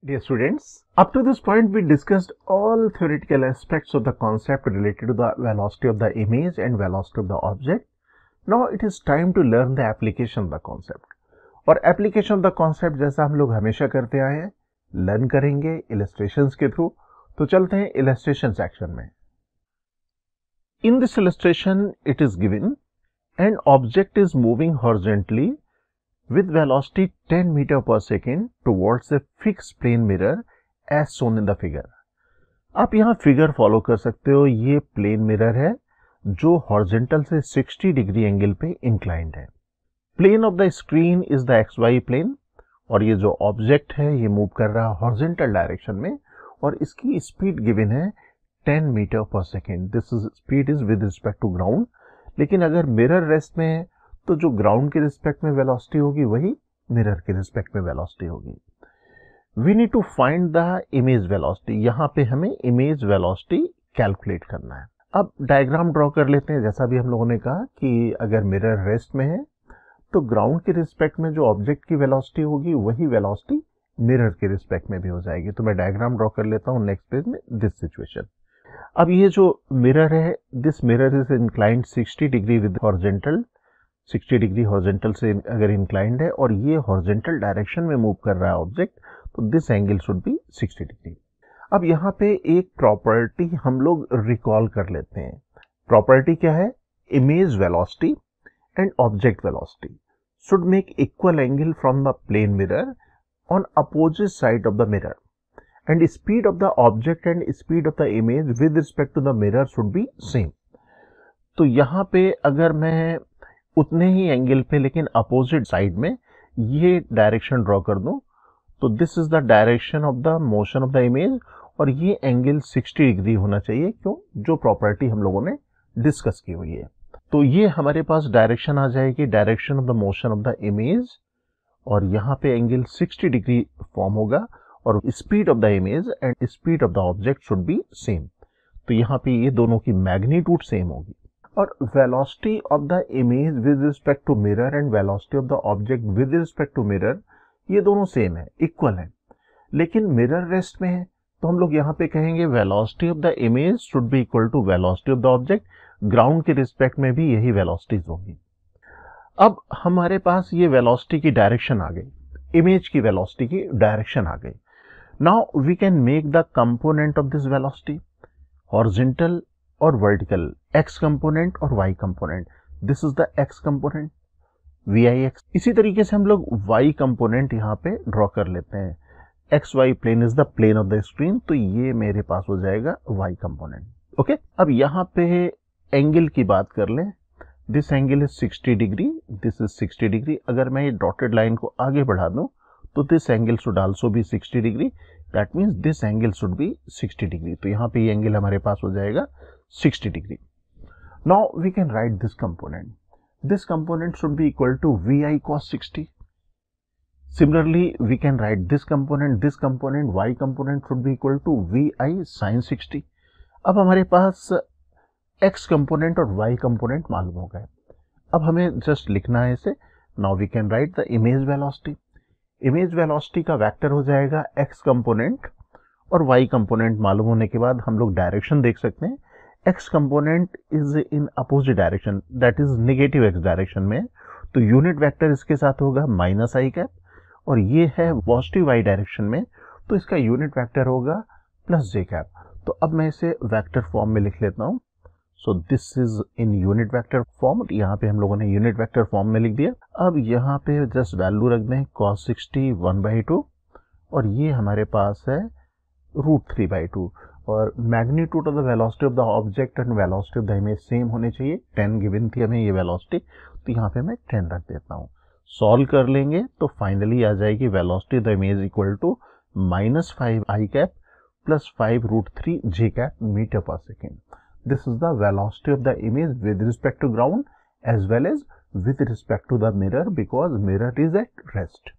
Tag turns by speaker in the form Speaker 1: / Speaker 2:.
Speaker 1: Dear students, up to this point we discussed all theoretical aspects of the concept related to the velocity of the image and velocity of the object. Now it is time to learn the application of the concept. और application of the concept जैसा हम लोग हमेशा करते आए हैं, learn करेंगे illustrations के थ्रू. तो चलते हैं illustration section में. In this illustration it is given an object is moving horizontally with velocity 10 meter per second towards a fixed plane mirror as shown in the figure. आप यहाँ figure follow कर सकते हो. ये प्लेन मिरर है जो horizontal से 60 degree angle पे इंक्लाइंड है. Plane of the screen is the X Y plane और ये जो ऑब्जेक्ट है ये मूव कर रहा है हॉरिजॉन्टल डायरेक्शन में और इसकी स्पीड गिवन है 10 मीटर पर second. This speed is with respect to ground. लेकिन अगर मिरर रेस्ट में है तो जो ग्राउंड के रिस्पेक्ट में वेलोसिटी होगी वही मिरर के रिस्पेक्ट में वेलोसिटी होगी. We need to find the image velocity. यहाँ पे हमें इमेज वेलोसिटी कैलकुलेट करना है. अब डायग्राम ड्रॉ कर लेते हैं. जैसा भी हम लोगों ने कहा कि अगर मिरर रेस्ट में है तो ग्राउंड के रिस्पेक्ट में जो ऑब्जेक्ट की वेलोसिटी होगी वही वेलोसिटी मिरर के रिस्पेक्ट में भी हो जाएगी. तो मैं डायग्राम ड्रॉ कर लेता हूँ नेक्स्ट पेज में. This situation. अब ये जो मिरर है, this mirror is inclined 60 degree with horizontal. 60 degree horizontal से अगर इंक्लाइंड है और ये हॉरिजॉन्टल डायरेक्शन में मूव कर रहा है ऑब्जेक्ट, तो this angle should be 60 degree. अब यहाँ पे एक प्रॉपर्टी हम लोग रिकॉल कर लेते हैं. प्रॉपर्टी क्या है? Image velocity and object velocity should make equal angle from the plane mirror on opposite side of the mirror and speed of the object and speed of the image with respect to the mirror should be same. तो यहाँ पे अगर मैं उतने ही angle पे लेकिन opposite side में ये डायरेक्शन ड्रॉ कर दूं तो this is the direction of the motion of the image और ये एंगल 60 डिग्री होना चाहिए. क्यों? जो प्रॉपर्टी हम लोगों ने डिस्कस की हुई है. तो ये हमारे पास डायरेक्शन आ जाएगी, direction of the motion of the image, और यहाँ पे एंगल 60 डिग्री फॉर्म होगा और speed of the image and speed of the object should be same. तो यहाँ पे ये दोनों की मैग्नीट्यूड सेम होगी. और velocity of the image with respect to mirror and velocity of the object with respect to mirror ये दोनों सेम है, इक्वल है. लेकिन मिरर रेस्ट में है तो हम लोग यहाँ पे कहेंगे velocity of the image should be equal to velocity of the object. Ground के रिस्पेक्ट में भी यही वेलोसिटीज होगी. अब हमारे पास ये वेलोसिटी की डायरेक्शन आ गई, इमेज की वेलोसिटी की डायरेक्शन आ गई. Now we can make the component of this velocity horizontal और वर्टिकल, एक्स कंपोनेंट और Y component. This is the X component VIX. इसी तरीके से हम लोग वाई कंपोनेंट यहाँ पे ड्रॉ कर लेते हैं. X Y plane is the plane of the screen, तो ये मेरे पास हो जाएगा वाई कंपोनेंट. ओके. अब यहाँ पे एंगल की बात कर लें. This angle is 60 degree, this is 60 degree. अगर मैं ये डॉटेड लाइन को आगे बढ़ा दूं तो this angle should also be 60 degree. That means this angle should be 60 degree. तो यहाँ पे ये एंगल हमारे पास हो जाएगा 60 degree. Now we can write this component. This component should be equal to VI cos 60. Similarly, we can write this component Y component should be equal to VI sin 60. अब हमारे पास X component और Y component मालूम हो गए. अब हमें just लिखना है इसे. Now we can write the image velocity. Image velocity का वेक्टर हो जाएगा X component और Y component मालूम होने के बाद हम लोग डायरेक्शन देख सकते हैं. X component is in opposite direction, that is negative x direction में, तो यूनिट वेक्टर इसके साथ होगा माइनस आई कैप, और ये है पॉजिटिव y डायरेक्शन में तो इसका यूनिट वेक्टर होगा प्लस j कैप. तो अब मैं इसे वेक्टर फॉर्म में लिख लेता हूँ. So this is in unit vector form. यहाँ पे हम लोगों ने यूनिट वेक्टर फॉर्म में लिख दिया. अब यहाँ पे जस्ट वैल्यू रख दें cos 60 1/2 और ये हमारे पास है √3/2. और magnitude of the velocity of the object and velocity of the image same होने चाहिए. 10 गिवन थी हमें ये वेलोसिटी, तो यहाँ पे मैं 10 रख देता हूँ. सॉल्व कर लेंगे तो फाइनली आ जाएगी velocity of the image equal to -5 i cap plus 5√3 j cap metre पर second. This is the velocity of the image with respect to ground as well as with respect to the mirror because mirror is at rest.